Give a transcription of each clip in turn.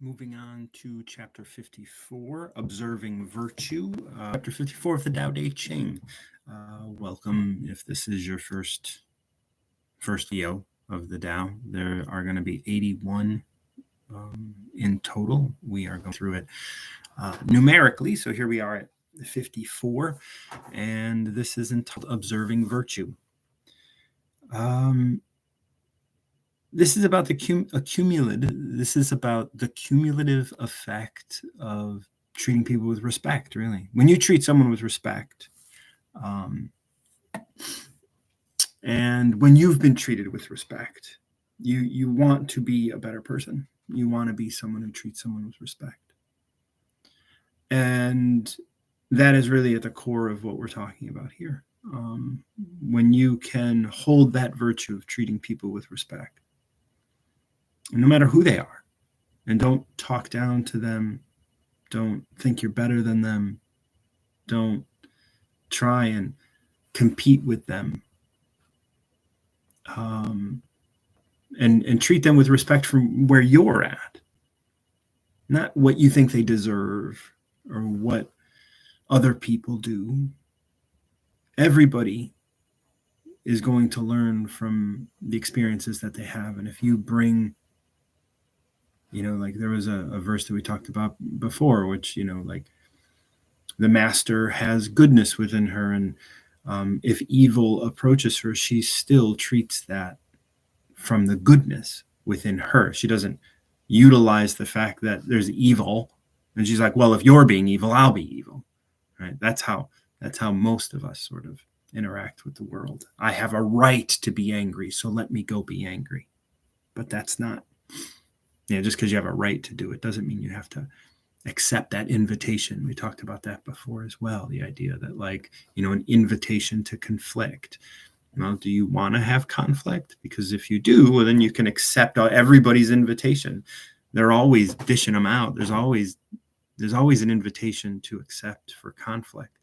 Moving on to chapter 54, Observing Virtue. Chapter 54 of the Tao Te Ching. Welcome if this is your first video of the Tao. There are going to be 81 in total. We are going through it numerically. So here we are at 54, and this is entitled Observing Virtue. This is about the cumulative. This is about the cumulative effect of treating people with respect. Really, when you treat someone with respect, and when you've been treated with respect, you want to be a better person. You want to be someone who treats someone with respect, and that is really at the core of what we're talking about here. When you can hold that virtue of treating people with respect, no matter who they are, and don't talk down to them, don't think you're better than them, don't try and compete with them, and treat them with respect from where you're at, not what you think they deserve or what other people do. Everybody is going to learn from the experiences that they have, and if you bring, like there was a verse that we talked about before, which, like the master has goodness within her, and if evil approaches her, she still treats that from the goodness within her. She doesn't utilize the fact that there's evil, and she's like, well, if you're being evil, I'll be evil, right? That's how most of us sort of interact with the world. I have a right to be angry, so let me go be angry. But that's not, just because you have a right to do it doesn't mean you have to accept that invitation. We talked about that before as well. The idea that, an invitation to conflict. Well, do you want to have conflict? Because if you do, well, then you can accept everybody's invitation. They're always dishing them out. There's always an invitation to accept for conflict.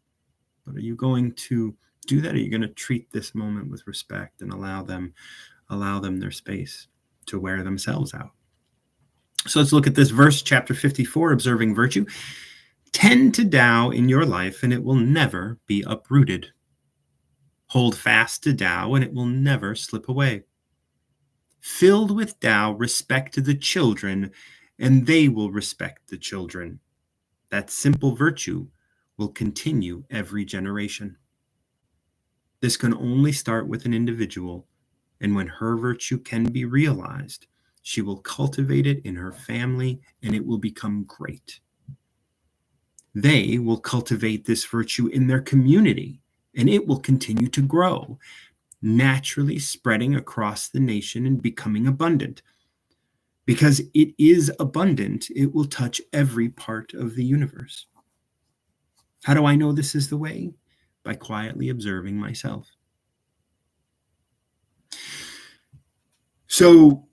But are you going to do that? Are you going to treat this moment with respect and allow them their space to wear themselves out? So let's look at this verse, chapter 54, Observing Virtue. Tend to Tao in your life, and it will never be uprooted. Hold fast to Tao, and it will never slip away. Filled with Tao, respect the children, and they will respect the children. That simple virtue will continue every generation. This can only start with an individual, and when her virtue can be realized, she will cultivate it in her family, and it will become great. They will cultivate this virtue in their community, and it will continue to grow, naturally spreading across the nation and becoming abundant. Because it is abundant, it will touch every part of the universe. How do I know this is the way? By quietly observing myself. So,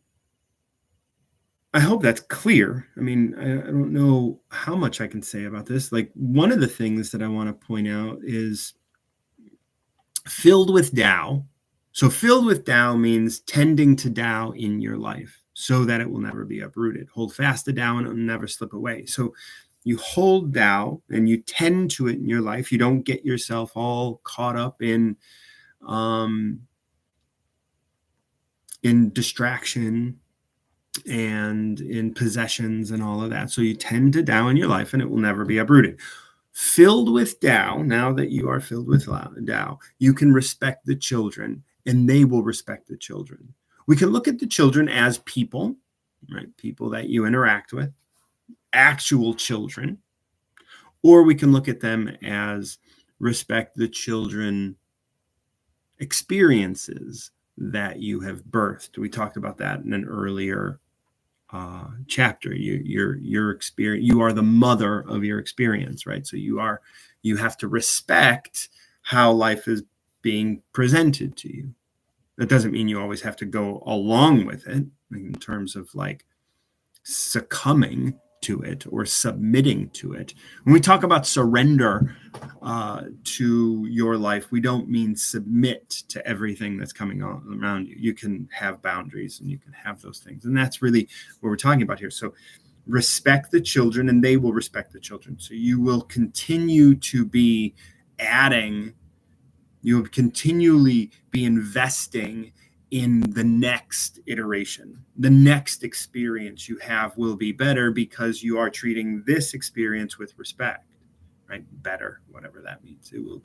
I hope that's clear. I mean, I don't know how much I can say about this. One of the things that I want to point out is filled with Tao. So filled with Tao means tending to Tao in your life so that it will never be uprooted. Hold fast to Tao and it will never slip away. So you hold Tao and you tend to it in your life. You don't get yourself all caught up in distraction and in possessions and all of that. So you tend to Tao in your life and it will never be uprooted. Filled with Tao, now that you are filled with Tao, you can respect the children and they will respect the children. We can look at the children as people, right? People that you interact with, actual children, or we can look at them as respect the children experiences that you have birthed. We talked about that in an earlier chapter. Your experience, you are the mother of your experience, right? So you have to respect how life is being presented to you. That doesn't mean you always have to go along with it in terms of succumbing to it or submitting to it. When we talk about surrender to your life, we don't mean submit to everything that's coming on around you. You can have boundaries and you can have those things. And that's really what we're talking about here. So respect the children and they will respect the children. So you will continue to be adding, you will continually be investing in the next iteration. The next experience you have will be better because you are treating this experience with respect, right? Better, whatever that means. It will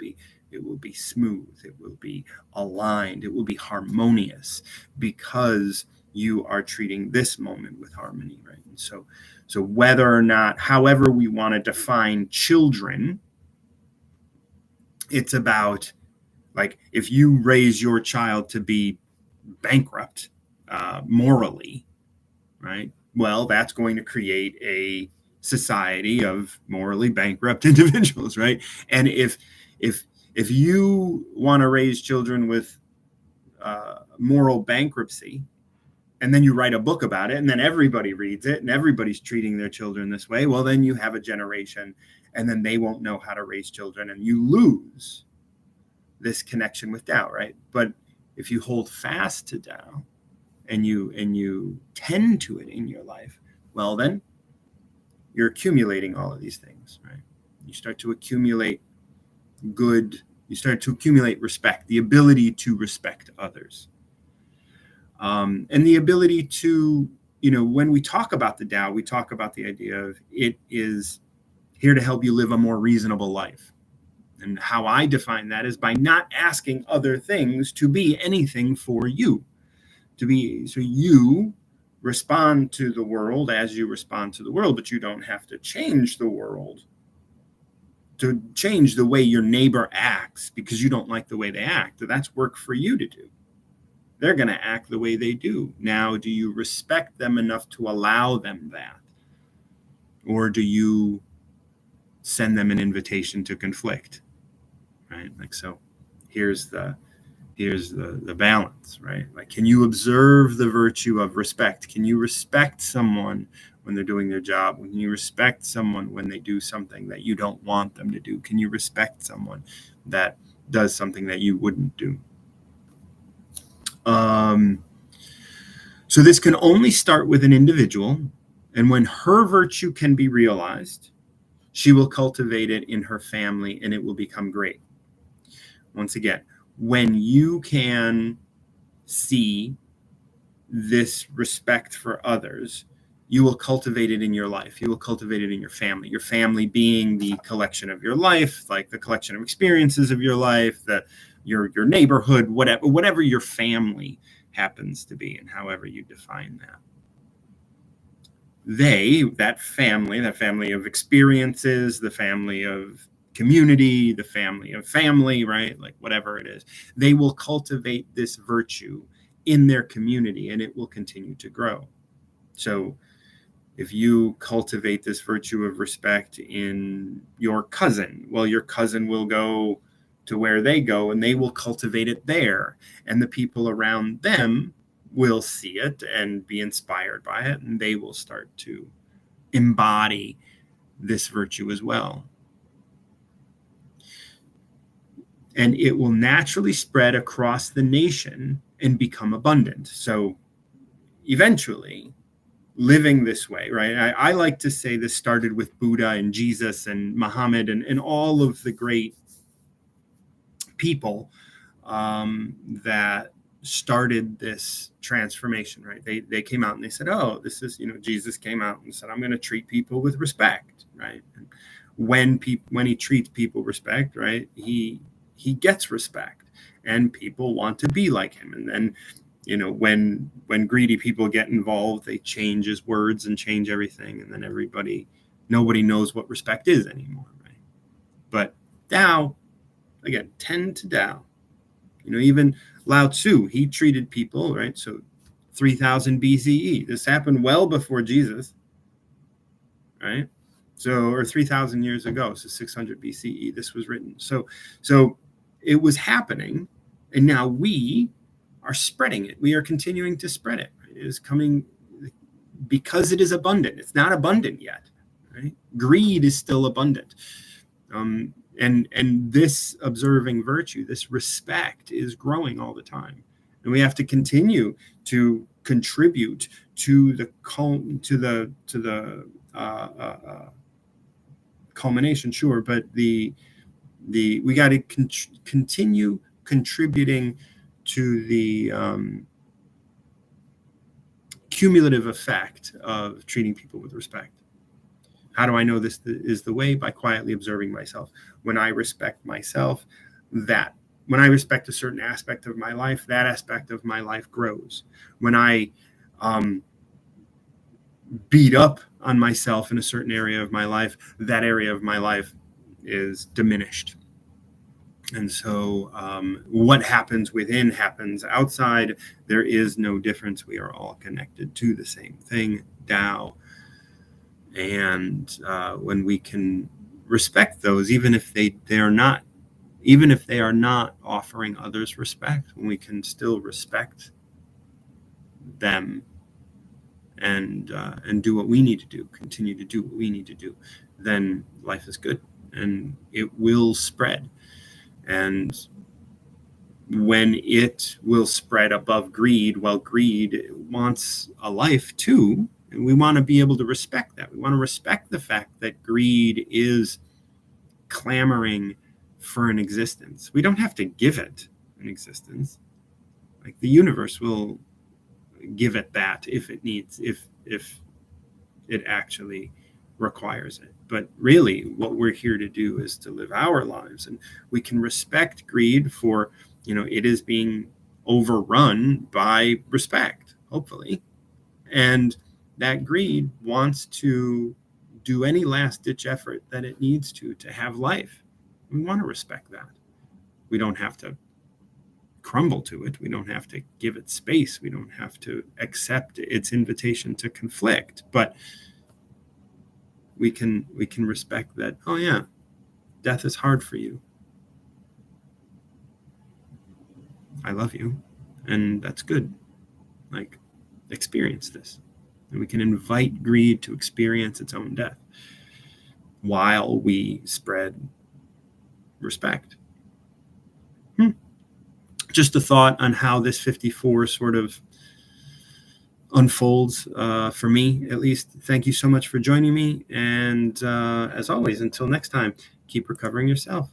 be smooth, it will be aligned, it will be harmonious because you are treating this moment with harmony, right? And so whether or not, however we want to define children, it's about, like, if you raise your child to be bankrupt morally, right? Well, that's going to create a society of morally bankrupt individuals, right? And if you want to raise children with moral bankruptcy, and then you write a book about it, and then everybody reads it, and everybody's treating their children this way, well, then you have a generation, and then they won't know how to raise children, and you lose this connection with Tao, right? But if you hold fast to Tao and you tend to it in your life, well, then you're accumulating all of these things, right? You start to accumulate good, you start to accumulate respect, the ability to respect others. And the ability to, when we talk about the Tao, we talk about the idea of it is here to help you live a more reasonable life. And how I define that is by not asking other things to be anything for you. So you respond to the world as you respond to the world, but you don't have to change the world to change the way your neighbor acts because you don't like the way they act. That's work for you to do. They're going to act the way they do. Now, do you respect them enough to allow them that? Or do you send them an invitation to conflict? Right? Like, so here's the balance, right? Like, can you observe the virtue of respect? Can you respect someone when they're doing their job? When you respect someone when they do something that you don't want them to do? Can you respect someone that does something that you wouldn't do? So this can only start with an individual, and when her virtue can be realized, she will cultivate it in her family and it will become great. Once again, when you can see this respect for others, you will cultivate it in your life. You will cultivate it in your family being the collection of your life, like the collection of experiences of your life, your neighborhood, whatever your family happens to be, and however you define that. That family of experiences, the family of community, the family of family, right? Like, whatever it is, they will cultivate this virtue in their community and it will continue to grow. So if you cultivate this virtue of respect in your cousin, well, your cousin will go to where they go and they will cultivate it there. And the people around them will see it and be inspired by it, and they will start to embody this virtue as well. And it will naturally spread across the nation and become abundant. So eventually, living this way, right? I like to say this started with Buddha and Jesus and Muhammad and all of the great people that started this transformation, right? They came out and they said, oh, this is, Jesus came out and said, I'm going to treat people with respect, right? And when he treats people respect, right, he gets respect and people want to be like him. And then, when greedy people get involved, they change his words and change everything. And then nobody knows what respect is anymore, right? But Tao, again, tend to Tao. Even Lao Tzu, he treated people, right? So 3000 BCE, this happened well before Jesus, right? So, or 3000 years ago, so 600 BCE, this was written. So it was happening, and now we are spreading it. We are continuing to spread it. Right? It is coming because it is abundant. It's not abundant yet, right? Greed is still abundant. And this observing virtue, this respect, is growing all the time. And we have to continue to contribute to the culmination, sure, but we got to continue contributing to the cumulative effect of treating people with respect. How do I know this is the way? By quietly observing myself. When I respect myself, when I respect a certain aspect of my life, that aspect of my life grows. When I beat up on myself in a certain area of my life, that area of my life is diminished. And so what happens within happens outside. There is no difference. We are all connected to the same thing, Tao. And when we can respect those, even if they are not offering others respect, when we can still respect them and do what we need to do, continue to do what we need to do, then life is good and it will spread. And when it will spread above greed, well, greed wants a life too, and we want to be able to respect that. We want to respect the fact that greed is clamoring for an existence. We don't have to give it an existence. Like the universe will give it that if it needs, if it actually requires it. But really what we're here to do is to live our lives, and we can respect greed for, it is being overrun by respect, hopefully. And that greed wants to do any last ditch effort that it needs to have life. We want to respect that. We don't have to crumble to it. We don't have to give it space. We don't have to accept its invitation to conflict. But we can respect that, oh yeah, death is hard for you. I love you, and that's good. Like, experience this. And we can invite greed to experience its own death while we spread respect. Just a thought on how this 54 sort of unfolds for me, at least. Thank you so much for joining me. And as always, until next time, keep recovering yourself.